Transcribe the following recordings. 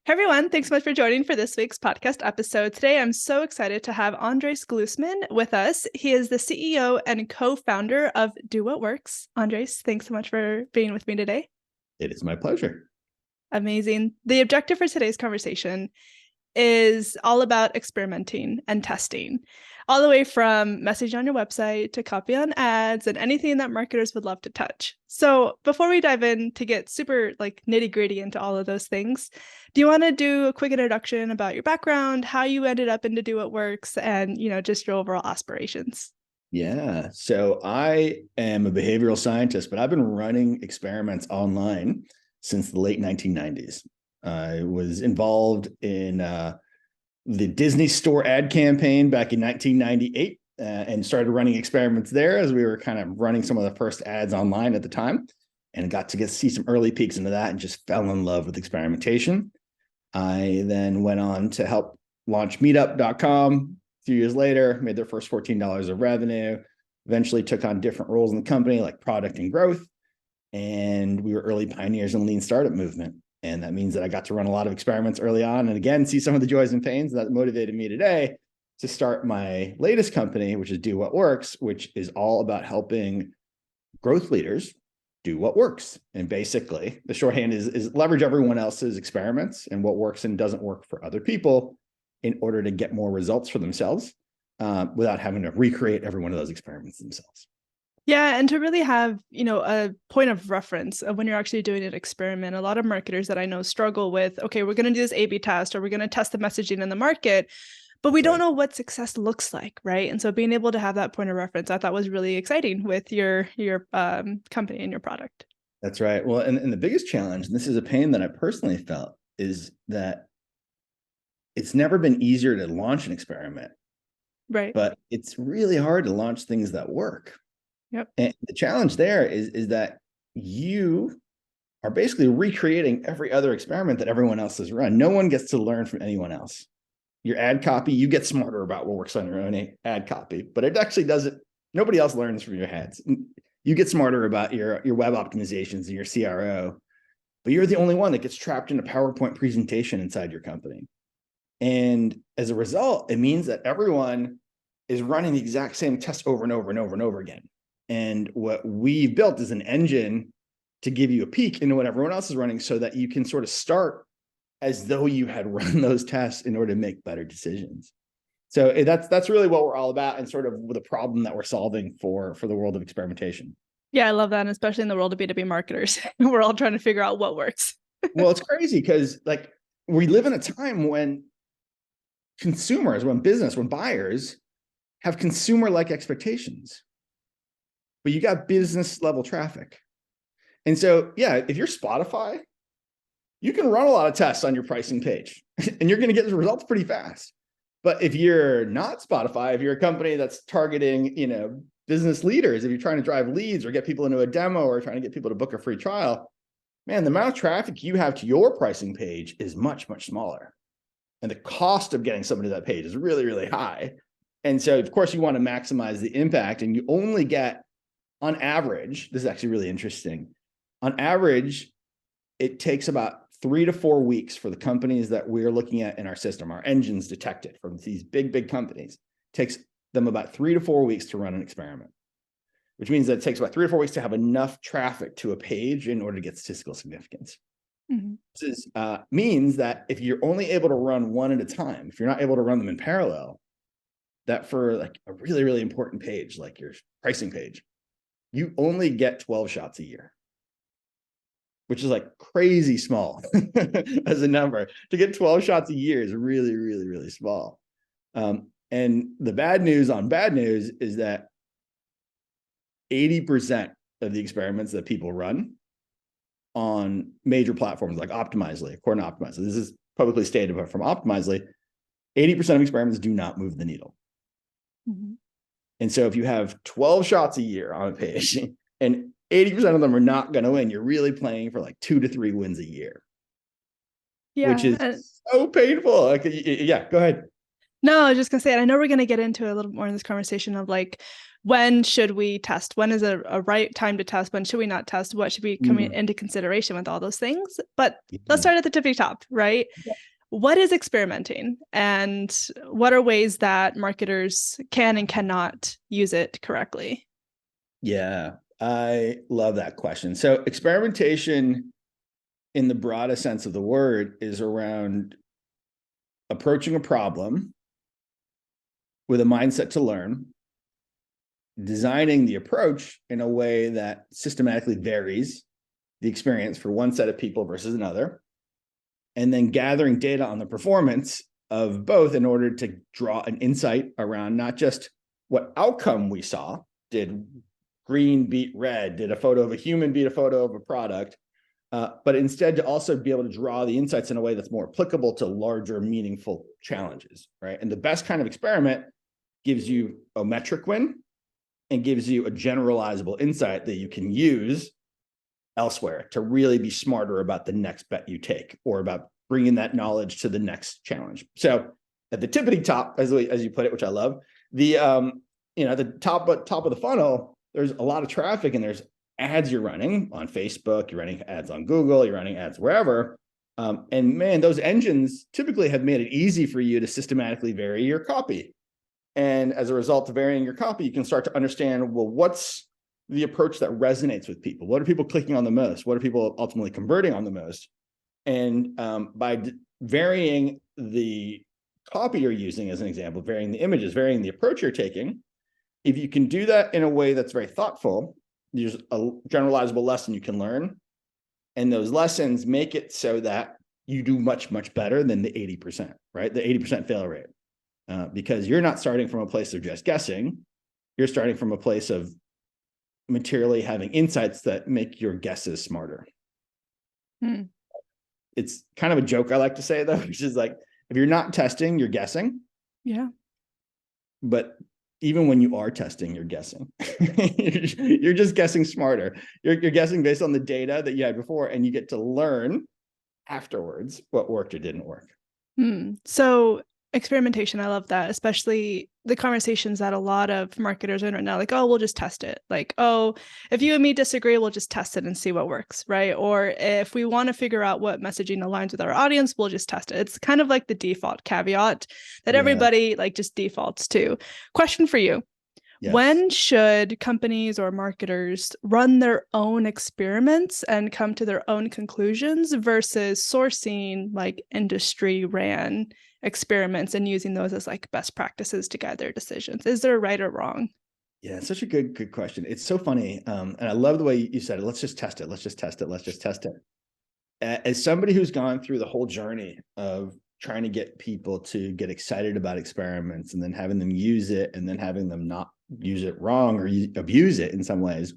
Hey everyone, thanks so much for joining for this week's podcast episode. Today, I'm so excited to have Andres Glusman with us. He is the CEO and co-founder of Do What Works. Andres, thanks so much for being with me today. It is my pleasure. Amazing. The objective for today's conversation is all about experimenting and testing, all the way from message on your website to copy on ads and anything that marketers would love to touch. So before we dive in to get super nitty gritty into all of those things, do you want to do a quick introduction about your background, how you ended up into Do What Works, and just your overall aspirations? Yeah. So I am a behavioral scientist, but I've been running experiments online since the late 1990s. I was involved in the Disney Store ad campaign back in 1998 and started running experiments there as we were kind of running some of the first ads online at the time, and got to see some early peeks into that and just fell in love with experimentation. I then went on to help launch meetup.com. A few years later, made their first $14 of revenue, eventually took on different roles in the company like product and growth. And we were early pioneers in lean startup movement. And that means that I got to run a lot of experiments early on and again, see some of the joys and pains that motivated me today to start my latest company, which is Do What Works, which is all about helping growth leaders do what works. And basically the shorthand is leverage everyone else's experiments and what works and doesn't work for other people in order to get more results for themselves without having to recreate every one of those experiments themselves. Yeah, and to really have, a point of reference of when you're actually doing an experiment. A lot of marketers that I know struggle with, okay, we're going to do this A/B test, or we're going to test the messaging in the market, but we don't know what success looks like, right? And so being able to have that point of reference, I thought was really exciting with your company and your product. That's right. Well, and the biggest challenge, and this is a pain that I personally felt, is that it's never been easier to launch an experiment, right? But it's really hard to launch things that work. Yep. And the challenge there is that you are basically recreating every other experiment that everyone else has run. No one gets to learn from anyone else. Your ad copy, you get smarter about what works on your own ad copy, but it actually doesn't. Nobody else learns from your ads. You get smarter about your web optimizations and your CRO, but you're the only one that gets trapped in a PowerPoint presentation inside your company. And as a result, it means that everyone is running the exact same test over and over and over and over again. And what we've built is an engine to give you a peek into what everyone else is running so that you can sort of start as though you had run those tests in order to make better decisions. So that's really what we're all about, and sort of the problem that we're solving for the world of experimentation. Yeah, I love that. And especially in the world of B2B marketers, we're all trying to figure out what works. Well, it's crazy because we live in a time when consumers, when buyers have consumer-like expectations, but you got business level traffic. And so, yeah, if you're Spotify, you can run a lot of tests on your pricing page and you're going to get the results pretty fast. But if you're not Spotify, if you're a company that's targeting, business leaders, if you're trying to drive leads or get people into a demo or trying to get people to book a free trial, man, the amount of traffic you have to your pricing page is much, much smaller. And the cost of getting somebody to that page is really, really high. And so, of course, you want to maximize the impact, and you only get, on average, this is actually really interesting. On average, it takes about 3 to 4 weeks for the companies that we're looking at in our system, our engines detected from these big companies. It takes them about 3 to 4 weeks to run an experiment, which means that it takes about 3 to 4 weeks to have enough traffic to a page in order to get statistical significance. Mm-hmm. This means that if you're only able to run one at a time, if you're not able to run them in parallel, that for a really, really important page, like your pricing page, you only get 12 shots a year, which is crazy small as a number. To get 12 shots a year is really, really, really small. And the bad news on bad news is that 80% of the experiments that people run on major platforms like Optimizely, according to Optimizely, this is publicly stated, but from Optimizely, 80% of experiments do not move the needle. Mm-hmm. And so if you have 12 shots a year on a page and 80% of them are not going to win, you're really playing for 2 to 3 wins a year, which is so painful. Yeah, go ahead. No, I was just gonna say, and I know we're gonna get into a little more in this conversation of like, when should we test? When is a right time to test? When should we not test? What should be coming into consideration with all those things? But let's start at the tippy top, right? What is experimenting, and what are ways that marketers can and cannot use it correctly? Yeah, I love that question. So experimentation in the broadest sense of the word is around approaching a problem with a mindset to learn, designing the approach in a way that systematically varies the experience for one set of people versus another, and then gathering data on the performance of both in order to draw an insight around not just what outcome we saw. Did green beat red? Did a photo of a human beat a photo of a product? But instead to also be able to draw the insights in a way that's more applicable to larger, meaningful challenges, right? And the best kind of experiment gives you a metric win and gives you a generalizable insight that you can use elsewhere to really be smarter about the next bet you take, or about bringing that knowledge to the next challenge. So at the tippity top, as you put it, which I love, the the top of the funnel, there's a lot of traffic and there's ads you're running on Facebook, you're running ads on Google, you're running ads wherever. And man, those engines typically have made it easy for you to systematically vary your copy. And as a result of varying your copy, you can start to understand, well, what's the approach that resonates with people? What are people clicking on the most? What are people ultimately converting on the most? And by varying the copy you're using, as an example, varying the images, varying the approach you're taking, if you can do that in a way that's very thoughtful, there's a generalizable lesson you can learn. And those lessons make it so that you do much, much better than the 80%, right? The 80% failure rate. Because you're not starting from a place of just guessing. You're starting from a place of materially having insights that make your guesses smarter. It's kind of a joke I like to say, though, which is like, if you're not testing, you're guessing. Yeah. But even when you are testing, you're guessing. You're just guessing smarter. You're guessing based on the data that you had before, and you get to learn afterwards what worked or didn't work. So experimentation, I love that, especially the conversations that a lot of marketers are in right now, like, oh, we'll just test it. Like, oh, if you and me disagree, we'll just test it and see what works, right? Or if we want to figure out what messaging aligns with our audience, we'll just test it. It's kind of like the default caveat that everybody like just defaults to. Question for you. Yes. When should companies or marketers run their own experiments and come to their own conclusions versus sourcing like industry ran experiments and using those as like best practices to guide their decisions? Is there right or wrong? Yeah, it's such a good question. It's so funny. And I love the way you said it. Let's just test it. Let's just test it. Let's just test it. As somebody who's gone through the whole journey of trying to get people to get excited about experiments and then having them use it and then having them not use it wrong or abuse it in some ways,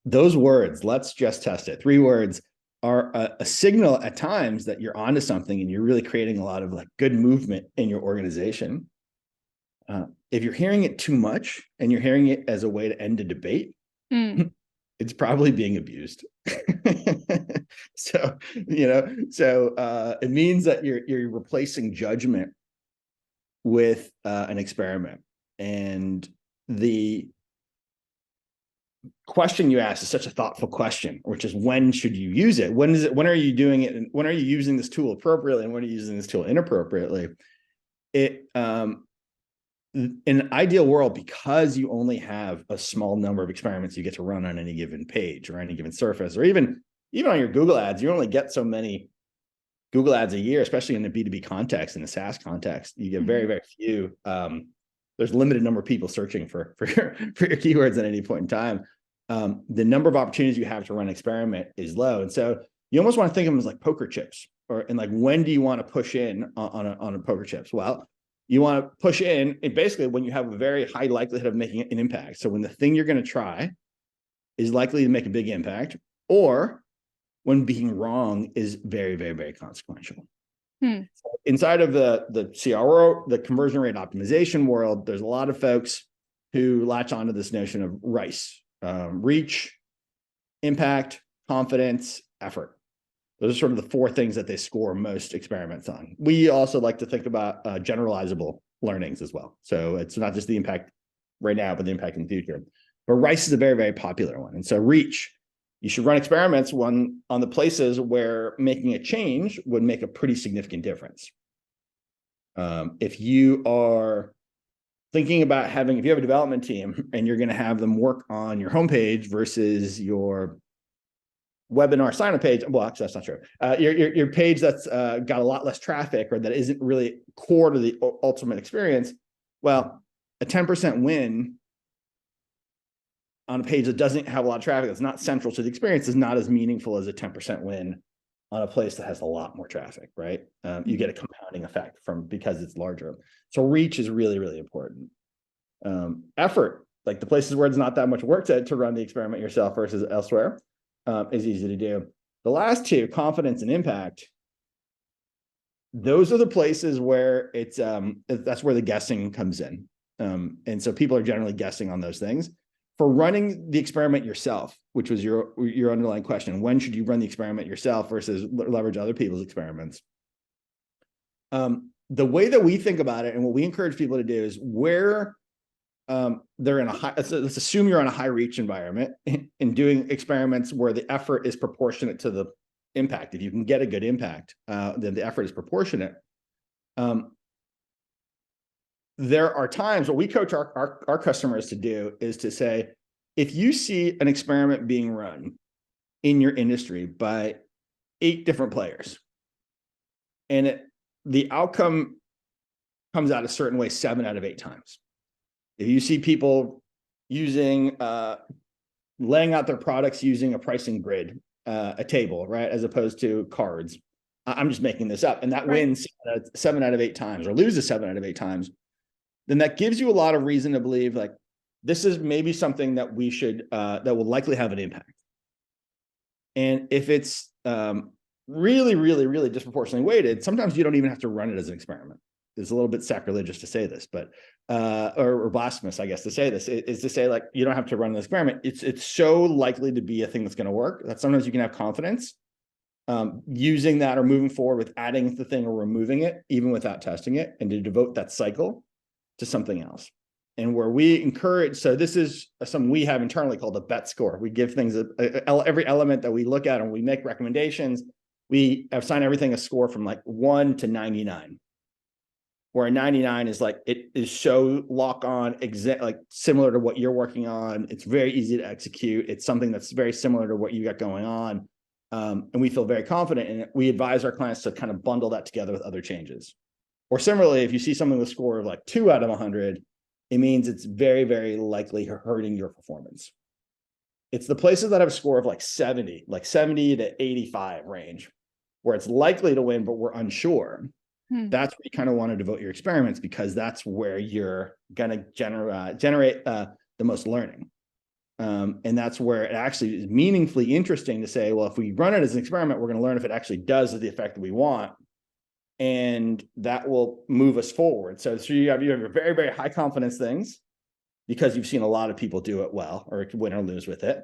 those words, let's just test it, 3 words, are a signal at times that you're onto something and you're really creating a lot of like good movement in your organization. If you're hearing it too much and you're hearing it as a way to end a debate, it's probably being abused. So it means that you're replacing judgment with an experiment. And the question you asked is such a thoughtful question, which is, when should you use it? When are you doing it? And when are you using this tool appropriately? And when are you using this tool inappropriately? In an ideal world, because you only have a small number of experiments you get to run on any given page or any given surface, or even on your Google ads, you only get so many Google ads a year, especially in the B2B context, in the SaaS context. You get very, very few. There's a limited number of people searching for your keywords at any point in time. The number of opportunities you have to run an experiment is low. And so you almost want to think of them as like poker chips, and like, when do you want to push in on a poker chips? Well, you want to push in and basically when you have a very high likelihood of making an impact. So when the thing you're going to try is likely to make a big impact, or when being wrong is very, very, very consequential. So inside of the CRO, the conversion rate optimization world, there's a lot of folks who latch onto this notion of RICE, reach, impact, confidence, effort. Those are sort of the 4 things that they score most experiments on. We also like to think about generalizable learnings as well. So it's not just the impact right now, but the impact in the future. But RICE is a very, very popular one. And so reach, you should run experiments on the places where making a change would make a pretty significant difference. If you are thinking about if you have a development team and you're going to have them work on your homepage versus your webinar sign-up page, well, actually, that's not true. Your page that's got a lot less traffic or that isn't really core to the ultimate experience, well, a 10% win on a page that doesn't have a lot of traffic, that's not central to the experience, is not as meaningful as a 10% win on a place that has a lot more traffic, right? You get a compounding effect because it's larger. So reach is really, really important. Effort, like the places where it's not that much work to run the experiment yourself versus elsewhere, is easy to do. The last 2, confidence and impact, those are the places where that's where the guessing comes in. And so people are generally guessing on those things. For running the experiment yourself, which was your underlying question, when should you run the experiment yourself versus leverage other people's experiments? The way that we think about it and what we encourage people to do is where they're in let's assume you're on a high reach environment and doing experiments where the effort is proportionate to the impact. If you can get a good impact, then the effort is proportionate. There are times what we coach our customers to do is to say, if you see an experiment being run in your industry by 8 different players, and the outcome comes out a certain way 7 out of 8 times. If you see people laying out their products using a pricing grid, a table, right, as opposed to cards, I'm just making this up, and that wins 7 out of 8 times or loses 7 out of 8 times, then that gives you a lot of reason to believe like this is maybe something that we should that will likely have an impact. And if it's really, really, really disproportionately weighted, sometimes you don't even have to run it as an experiment. It's a little bit sacrilegious to say this, but or blasphemous, I guess, to say this is to say like you don't have to run an experiment. It's so likely to be a thing that's going to work that sometimes you can have confidence using that or moving forward with adding the thing or removing it, even without testing it, and to devote that cycle to something else. And where we encourage, so this is something we have internally called a bet score. We give things every element that we look at and we make recommendations. We assign everything a score from like 1 to 99, where a 99 is like, it is so lock on, like similar to what you're working on. It's very easy to execute. It's something that's very similar to what you got going on. And we feel very confident in it. We advise our clients to kind of bundle that together with other changes. Or similarly, if you see something with a score of like 2 out of 100, it means it's very, very likely hurting your performance. It's the places that have a score of like 70 to 85 range, where it's likely to win, but we're unsure. That's where you kind of want to devote your experiments, because that's where you're going to generate the most learning. And that's where it actually is meaningfully interesting to say, well, if we run it as an experiment, we're going to learn if it actually does the effect that we want. And that will move us forward. So you have your very, very high confidence things because you've seen a lot of people do it well or win or lose with it.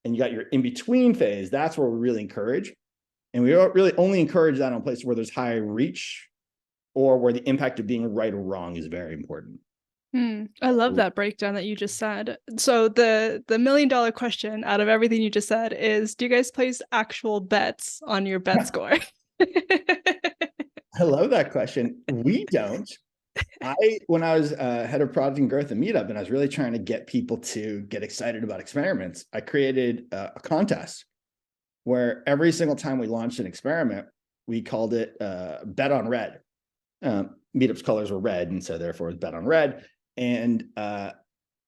And you got your in-between phase. That's where we really encourage. And we really only encourage that on places where there's high reach or where the impact of being right or wrong is very important. I love that breakdown that you just said. So the $1 million question out of everything you just said is, do you guys place actual bets on your bet score? I love that question. We don't. When I was head of product and growth at Meetup, and I was really trying to get people to get excited about experiments, I created a contest where every single time we launched an experiment, we called it Bet on Red. Meetup's colors were red, and so therefore it's Bet on Red. And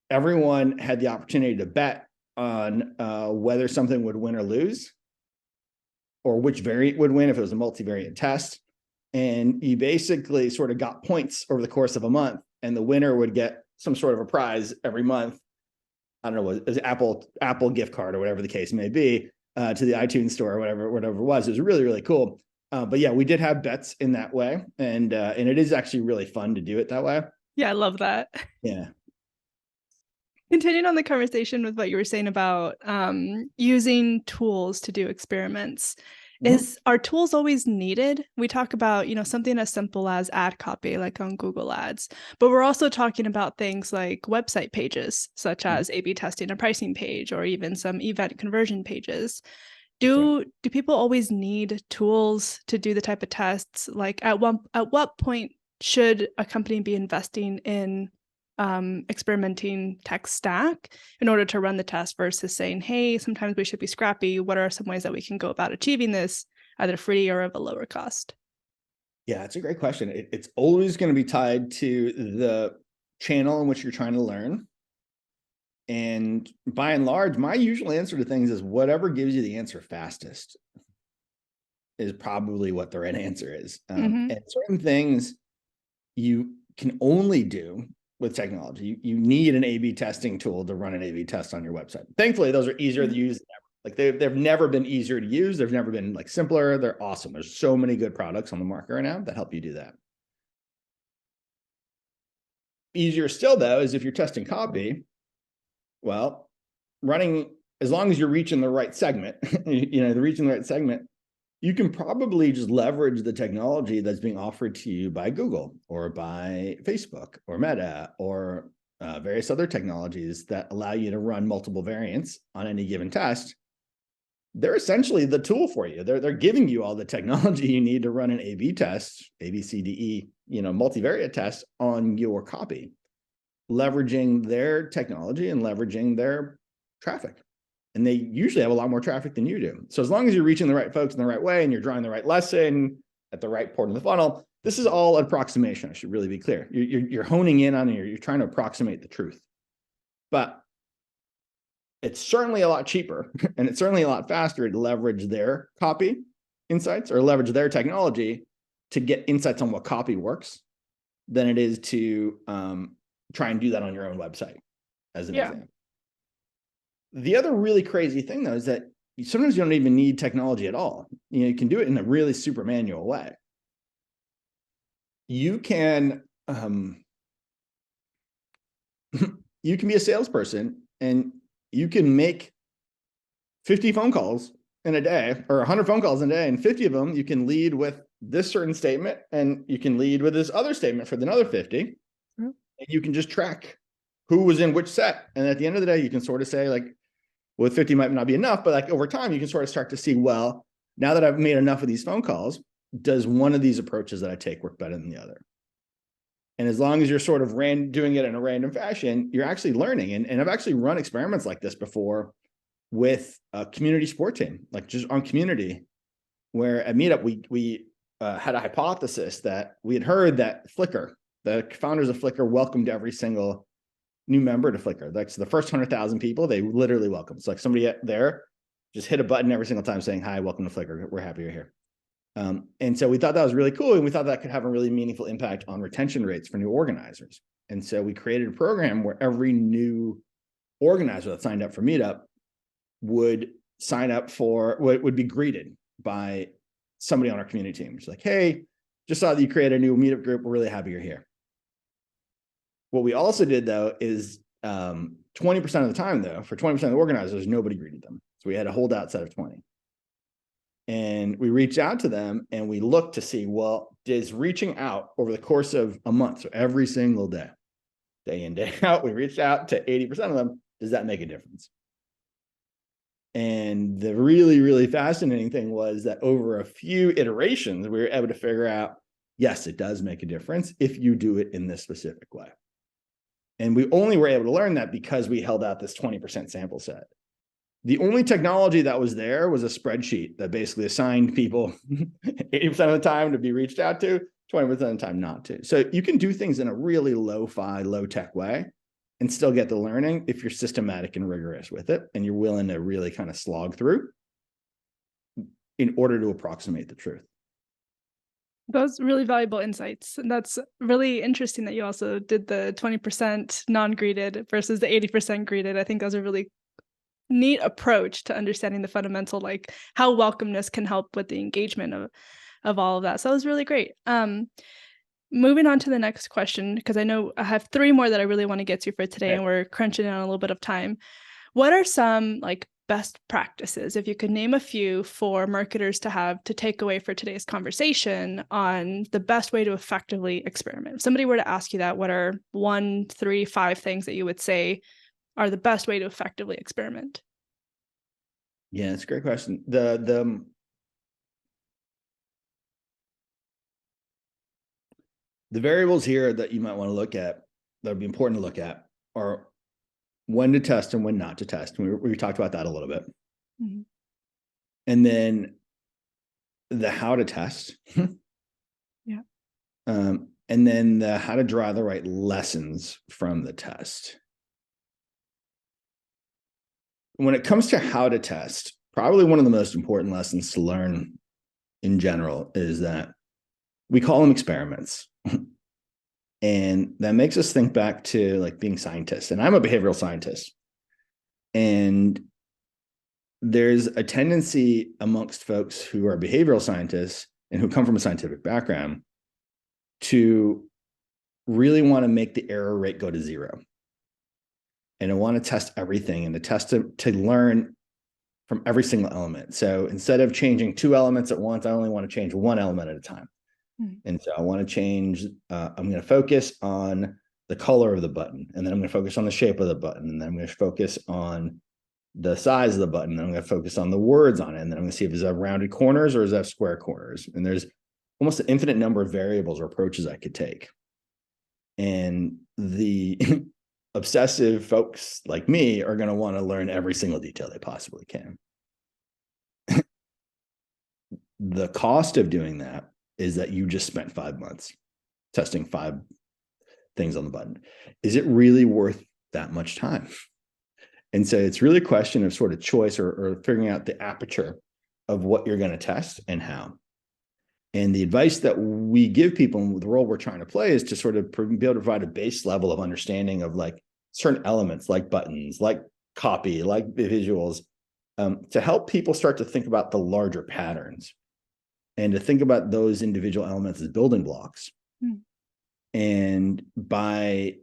everyone had the opportunity to bet on whether something would win or lose, or which variant would win if it was a multivariate test. And you basically sort of got points over the course of a month, and the winner would get some sort of a prize every month. I don't know, it was Apple gift card or whatever the case may be, to the iTunes store or whatever it was. It was really, really cool. But yeah, we did have bets in that way. And it is actually really fun to do it that way. Yeah, I love that. Yeah. Continuing on the conversation with what you were saying about using tools to do experiments. Are tools always needed? We talk about, something as simple as ad copy, like on Google Ads, but we're also talking about things like website pages, such as A/B testing a pricing page, or even some event conversion pages. Do people always need tools to do the type of tests? Like at what point should a company be investing in experimenting tech stack in order to run the test versus saying, hey, sometimes we should be scrappy. What are some ways that we can go about achieving this, either free or of a lower cost? Yeah, it's a great question. It's always going to be tied to the channel in which you're trying to learn. And by and large, my usual answer to things is whatever gives you the answer fastest is probably what the right answer is. And certain things you can only do with technology. You need an A/B testing tool to run an A/B test on your website. Thankfully, those are easier to use than ever. Like they've never been easier to use. They've never been like simpler. They're awesome. There's so many good products on the market right now that help you do that. Easier still, though, is if you're testing copy. Well, running, as long as you're reaching the right segment, reaching the right segment, you can probably just leverage the technology that's being offered to you by Google or by Facebook or Meta or various other technologies that allow you to run multiple variants on any given test. They're essentially the tool for you. They're giving you all the technology you need to run an A/B test, A, B, C, D, E, multivariate test on your copy, leveraging their technology and leveraging their traffic. And they usually have a lot more traffic than you do. So as long as you're reaching the right folks in the right way and you're drawing the right lesson at the right point in the funnel, this is all approximation. I should really be clear. You're honing in on it. You're trying to approximate the truth. But it's certainly a lot cheaper and it's certainly a lot faster to leverage their copy insights or leverage their technology to get insights on what copy works than it is to try and do that on your own website, as an example. The other really crazy thing, though, is that sometimes you don't even need technology at all. You can do it in a really super manual way. You can you can be a salesperson and you can make 50 phone calls in a day or 100 phone calls in a day, and 50 of them you can lead with this certain statement and you can lead with this other statement for the other 50. And you can just track who was in which set. And at the end of the day, you can sort of say, like, with 50 might not be enough, but like over time, you can sort of start to see, well, now that I've made enough of these phone calls, does one of these approaches that I take work better than the other? And as long as you're sort of doing it in a random fashion, you're actually learning. And I've actually run experiments like this before with a community sport team, like just on community, where at Meetup, we had a hypothesis that we had heard that Flickr, the founders of Flickr, welcomed every single new member to Flickr. Like, so the first 100,000 people, they literally welcome. It's like somebody there just hit a button every single time saying, hi, welcome to Flickr. We're happy you're here. And so we thought that was really cool. And we thought that could have a really meaningful impact on retention rates for new organizers. And so we created a program where every new organizer that signed up for Meetup would would be greeted by somebody on our community team. It's like, hey, just saw that you created a new Meetup group. We're really happy you're here. What we also did, though, is 20% of the time, though, for 20% of the organizers, nobody greeted them. So we had a holdout set of 20. And we reached out to them and we looked to see, well, is reaching out over the course of a month, so every single day, day in, day out, we reached out to 80% of them. Does that make a difference? And the really, really fascinating thing was that over a few iterations, we were able to figure out, yes, it does make a difference if you do it in this specific way. And we only were able to learn that because we held out this 20% sample set. The only technology that was there was a spreadsheet that basically assigned people 80% of the time to be reached out to, 20% of the time not to. So you can do things in a really lo-fi, low-tech way and still get the learning if you're systematic and rigorous with it and you're willing to really kind of slog through in order to approximate the truth. Those really valuable insights. And that's really interesting that you also did the 20% non-greeted versus the 80% greeted. I think those are really neat approach to understanding the fundamental, like how welcomeness can help with the engagement of all of that. So it was really great. Moving on to the next question, because I know I have 3 more that I really want to get to for today, and we're crunching in on a little bit of time. What are some like best practices, if you could name a few for marketers to have to take away for today's conversation on the best way to effectively experiment. If somebody were to ask you that, what are 1, 3, 5 things that you would say are the best way to effectively experiment? Yeah, it's a great question. The variables here that you might want to look at, that would be important to look at, are when to test and when not to test. We talked about that a little bit. Mm-hmm. And then the how to test. Yeah. And then the how to draw the right lessons from the test. When it comes to how to test, probably one of the most important lessons to learn in general is that we call them experiments. And that makes us think back to like being scientists. And I'm a behavioral scientist. And there's a tendency amongst folks who are behavioral scientists and who come from a scientific background to really want to make the error rate go to zero. And I want to test everything and to test to learn from every single element. So instead of changing 2 elements at once, I only want to change 1 element at a time. And so I want to change, I'm going to focus on the color of the button, and then I'm going to focus on the shape of the button, and then I'm going to focus on the size of the button, and I'm going to focus on the words on it, and then I'm going to see if it's have rounded corners or does it have square corners. And there's almost an infinite number of variables or approaches I could take. And the obsessive folks like me are going to want to learn every single detail they possibly can. The cost of doing that is that you just spent 5 months testing 5 things on the button. Is it really worth that much time? And so it's really a question of sort of choice or figuring out the aperture of what you're going to test and how. And the advice that we give people and the role we're trying to play is to sort of be able to provide a base level of understanding of like certain elements, like buttons, like copy, like visuals, to help people start to think about the larger patterns and to think about those individual elements as building blocks. And by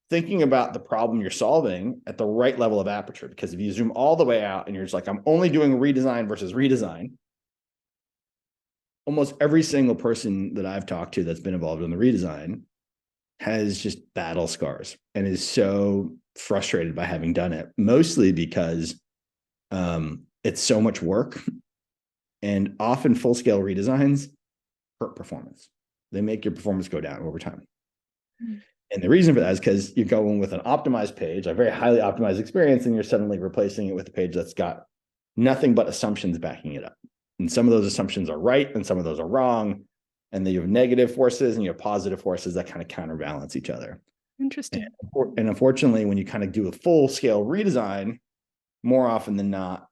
thinking about the problem you're solving at the right level of aperture, because if you zoom all the way out and you're just like, I'm only doing redesign versus redesign, almost every single person that I've talked to that's been involved in the redesign has just battle scars and is so frustrated by having done it, mostly because it's so much work. And often full-scale redesigns hurt performance. They make your performance go down over time. And the reason for that is because you're going with an optimized page, a very highly optimized experience, and you're suddenly replacing it with a page that's got nothing but assumptions backing it up. And some of those assumptions are right, and some of those are wrong. And then you have negative forces and you have positive forces that kind of counterbalance each other. Interesting. And unfortunately, when you kind of do a full-scale redesign, more often than not,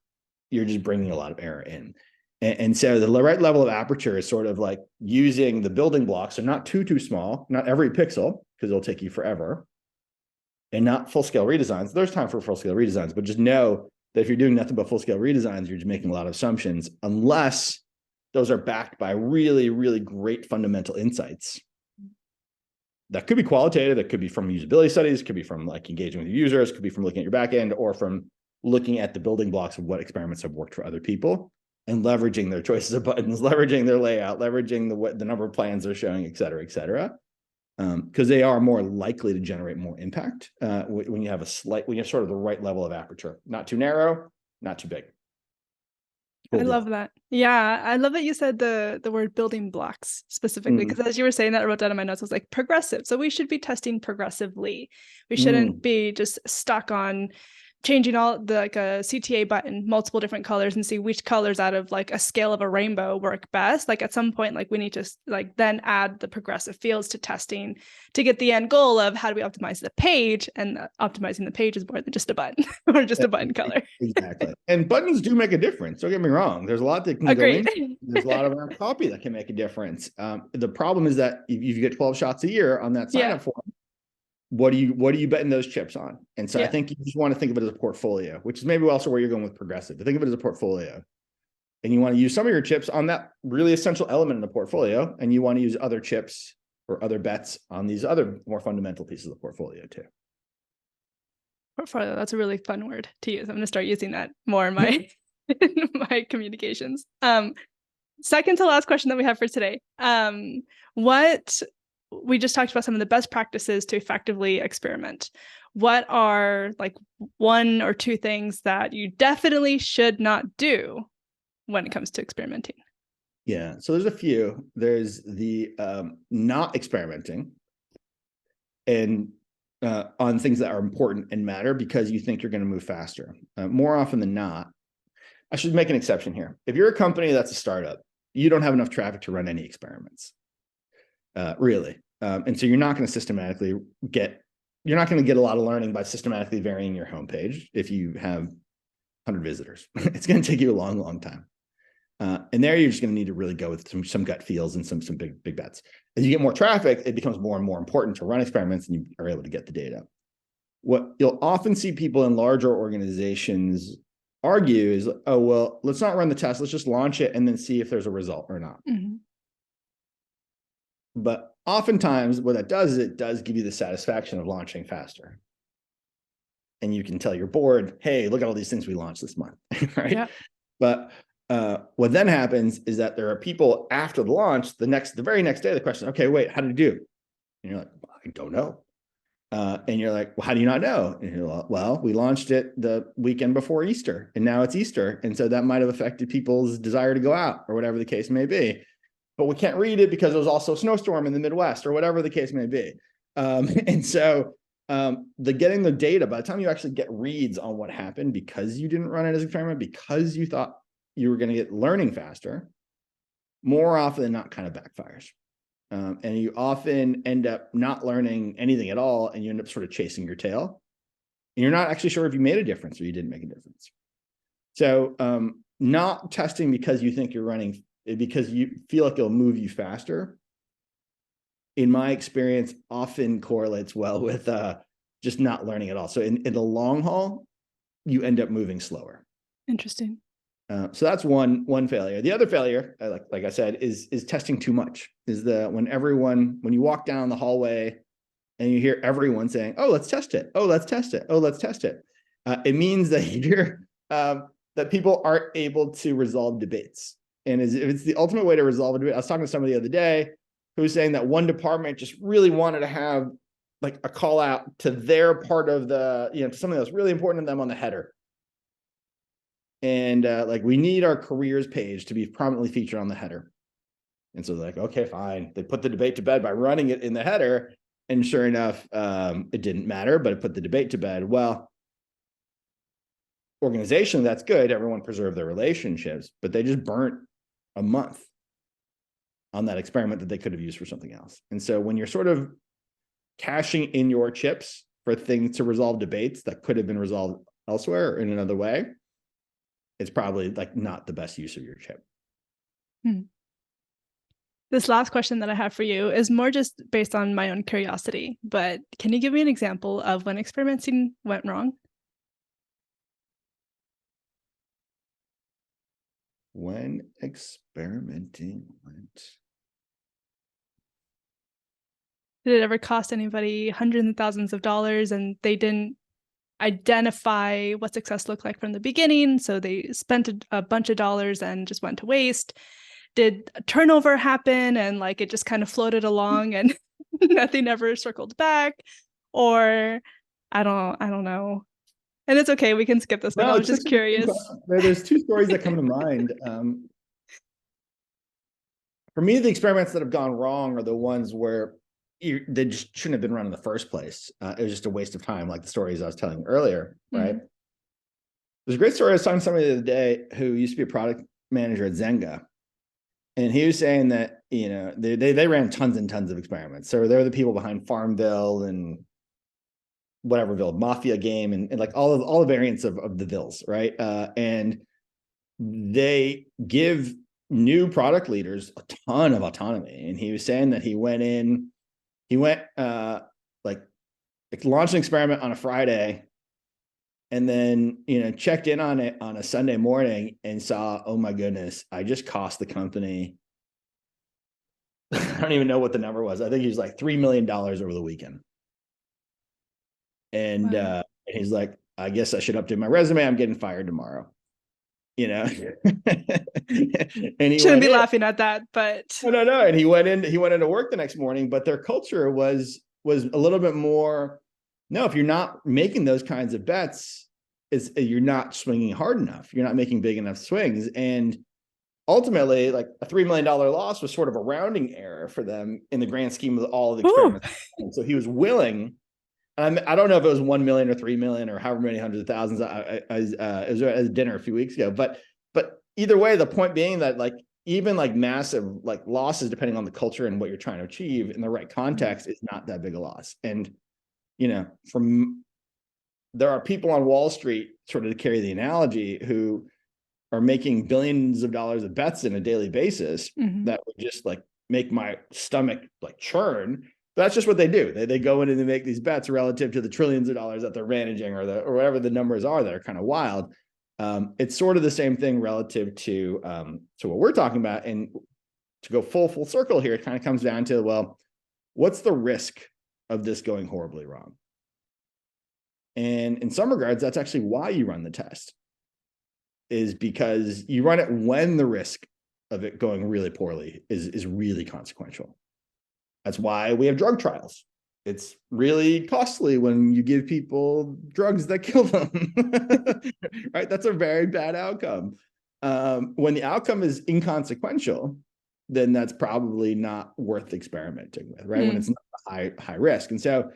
you're just bringing a lot of error in. And so the right level of aperture is sort of like using the building blocks, so not too small, not every pixel, because it'll take you forever, and not full-scale redesigns. There's time for full-scale redesigns, but just know that if you're doing nothing but full-scale redesigns, you're just making a lot of assumptions, unless those are backed by really, really great fundamental insights. That could be qualitative, that could be from usability studies, could be from like engaging with your users, could be from looking at your back end, or from looking at the building blocks of what experiments have worked for other people and leveraging their choices of buttons, leveraging their layout, leveraging the number of plans they're showing, et cetera, because they are more likely to generate more impact when you have when you have sort of the right level of aperture, not too narrow, not too big. I love that. Yeah, I love that you said the word building blocks specifically, because as you were saying that, I wrote down in my notes, I was like, progressive. So we should be testing progressively. We shouldn't be just stuck on changing all the like a CTA button, multiple different colors, and see which colors out of like a scale of a rainbow work best. Like at some point, like we need to like then add the progressive fields to testing to get the end goal of how do we optimize the page, and optimizing the page is more than just a button or just a button color. Exactly. And buttons do make a difference. Don't get me wrong. There's a lot that can Agreed. go in. There's a lot of copy that can make a difference. The problem is that if you get 12 shots a year on that sign up form, what are you betting those chips on? And so I think you just want to think of it as a portfolio, which is maybe also where you're going with progressive. But think of it as a portfolio. And you want to use some of your chips on that really essential element in the portfolio, and you want to use other chips or other bets on these other more fundamental pieces of the portfolio too. Portfolio, that's a really fun word to use. I'm going to start using that more in my in my communications. Second to last question that we have for today. What we just talked about some of the best practices to effectively experiment. What are like one or two things that you definitely should not do when it comes to experimenting? Yeah, so there's a few. There's the not experimenting and on things that are important and matter because you think you're going to move faster. More often than not, I should make an exception here. If you're a company that's a startup, you don't have enough traffic to run any experiments, really. And so you're not going to systematically you're not going to get a lot of learning by systematically varying your homepage if you have 100 visitors. It's going to take you a long, long time. And there you're just going to need to really go with some gut feels and some big bets. As you get more traffic, it becomes more and more important to run experiments and you are able to get the data. What you'll often see people in larger organizations argue is, oh, well, let's not run the test. Let's just launch it and then see if there's a result or not. Mm-hmm. But oftentimes what that does is it does give you the satisfaction of launching faster. And you can tell your board, hey, look at all these things we launched this month, right? Yeah. But what then happens is that there are people after the launch, the very next day, the question, okay, wait, how did it do? And you're like, I don't know. And you're like, well, how do you not know? And you're like, well, we launched it the weekend before Easter, and now it's Easter. And so that might have affected people's desire to go out or whatever the case may be. But we can't read it because there was also a snowstorm in the Midwest or whatever the case may be. And so getting the data, by the time you actually get reads on what happened because you didn't run it as an experiment, because you thought you were going to get learning faster, more often than not kind of backfires. And you often end up not learning anything at all, and you end up sort of chasing your tail. And you're not actually sure if you made a difference or you didn't make a difference. So not testing because you think you're running, because you feel like it'll move you faster, in my experience, often correlates well with just not learning at all. So in the long haul, you end up moving slower. Interesting. So that's one failure. The other failure, like I said, is testing too much. Is when you walk down the hallway and you hear everyone saying, "Oh, let's test it. Oh, let's test it. Oh, let's test it." It means that that people aren't able to resolve debates. And if it's the ultimate way to resolve a debate, I was talking to somebody the other day who was saying that one department just really wanted to have like a call out to their part of to something that's really important to them on the header. And we need our careers page to be prominently featured on the header. And so they're like, okay, fine. They put the debate to bed by running it in the header. And sure enough, it didn't matter, but it put the debate to bed. Well, organization, that's good. Everyone preserved their relationships, but they just burnt a month on that experiment that they could have used for something else. And so when you're sort of cashing in your chips for things to resolve debates that could have been resolved elsewhere or in another way, it's probably not the best use of your chip. This last question that I have for you is more just based on my own curiosity, but can you give me an example of when experimenting went wrong? When experimenting went. Did it ever cost anybody hundreds of thousands of dollars and they didn't identify what success looked like from the beginning, so they spent a bunch of dollars and just went to waste? Did a turnover happen and it just kind of floated along and nothing ever circled back? Or I don't know. And it's okay, we can skip this one. I was just curious. There's two stories that come to mind. For me, the experiments that have gone wrong are the ones where they just shouldn't have been run in the first place. It was just a waste of time, like the stories I was telling earlier, right? Mm-hmm. There's a great story I was talking to somebody the other day who used to be a product manager at Zynga. And he was saying that, they ran tons and tons of experiments. So they were the people behind Farmville and whateverville, Mafia game, and all the variants of the Vills, right? And they give new product leaders a ton of autonomy. And he was saying that he launched an experiment on a Friday and then, checked in on it on a Sunday morning and saw, oh my goodness, I just cost the company. I don't even know what the number was. I think he was $3 million over the weekend. And wow. he's like, I guess I should update my resume. I'm getting fired tomorrow. And he Shouldn't went be in. laughing at that, but No. And he went into work the next morning, but their culture was a little bit more, no, if you're not making those kinds of bets, you're not swinging hard enough. You're not making big enough swings. And ultimately, like a $3 million loss was sort of a rounding error for them in the grand scheme of all of the experiments. And so he was willing. I don't know if it was 1 million or 3 million or however many hundreds of thousands. It was at dinner a few weeks ago, but either way, the point being that like even like massive like losses, depending on the culture and what you're trying to achieve in the right context, is not that big a loss. And there are people on Wall Street, sort of to carry the analogy, who are making billions of dollars of bets on a daily basis that would just like make my stomach like churn. But that's just what they do. They go in and they make these bets relative to the trillions of dollars that they're managing, or whatever the numbers are that are kind of wild. It's sort of the same thing relative to what we're talking about. And to go full circle here, it kind of comes down to, well, what's the risk of this going horribly wrong? And in some regards, that's actually why you run the test, is because you run it when the risk of it going really poorly is really consequential. That's why we have drug trials. It's really costly when you give people drugs that kill them, right? That's a very bad outcome. When the outcome is inconsequential, then that's probably not worth experimenting with, right? When it's not high risk. And so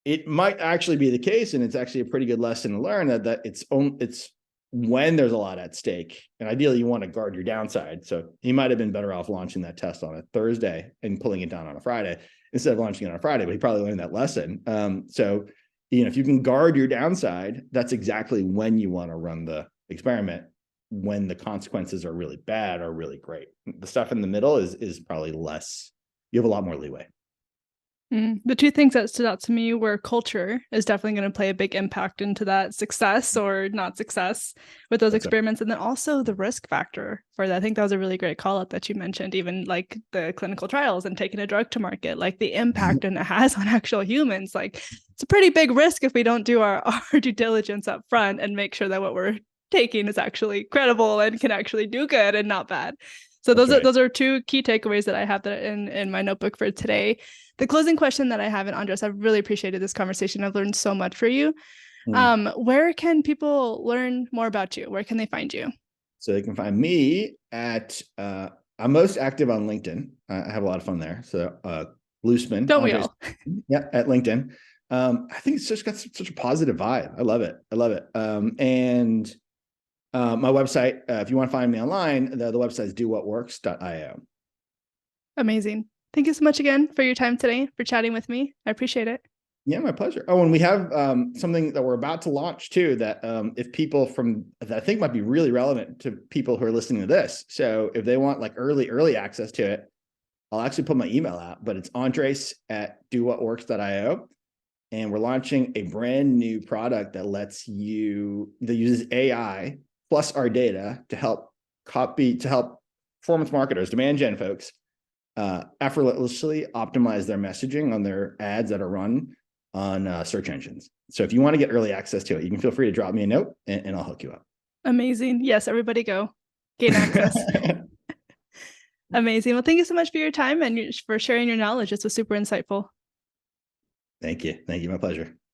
it might actually be the case, and it's actually a pretty good lesson to learn, that it's when there's a lot at stake, and ideally you want to guard your downside. So he might have been better off launching that test on a Thursday and pulling it down on a Friday instead of launching it on a Friday, but he probably learned that lesson. So if you can guard your downside, that's exactly when you want to run the experiment, when the consequences are really bad or really great. The stuff in the middle is probably less. You have a lot more leeway. The two things that stood out to me were culture is definitely going to play a big impact into that success or not success with those experiments. And then also the risk factor for that. I think that was a really great call out that you mentioned, even like the clinical trials and taking a drug to market, like the impact and it has on actual humans. Like it's a pretty big risk if we don't do our due diligence up front and make sure that what we're taking is actually credible and can actually do good and not bad. So those are two key takeaways that I have that in my notebook for today. The closing question that I have, and Andres, I've really appreciated this conversation. I've learned so much for you. Where can people learn more about you? Where can they find you? So they can find me at, I'm most active on LinkedIn. I have a lot of fun there. So Glusman. Don't we all? Yeah, at LinkedIn. I think it's just got such a positive vibe. I love it. And my website, if you want to find me online, the website is dowhatworks.io. Amazing. Thank you so much again for your time today, for chatting with me. I appreciate it. Yeah, my pleasure. Oh, and we have something that we're about to launch too, that if people that I think might be really relevant to people who are listening to this. So if they want like early access to it, I'll actually put my email out, but it's andres@dowhatworks.io. And we're launching a brand new product that uses AI plus our data to help performance marketers, demand gen folks, effortlessly optimize their messaging on their ads that are run on search engines. So if you want to get early access to it, you can feel free to drop me a note and I'll hook you up. Amazing. Yes, everybody go gain access. Amazing. Well, thank you so much for your time and for sharing your knowledge. This was super insightful. Thank you. My pleasure.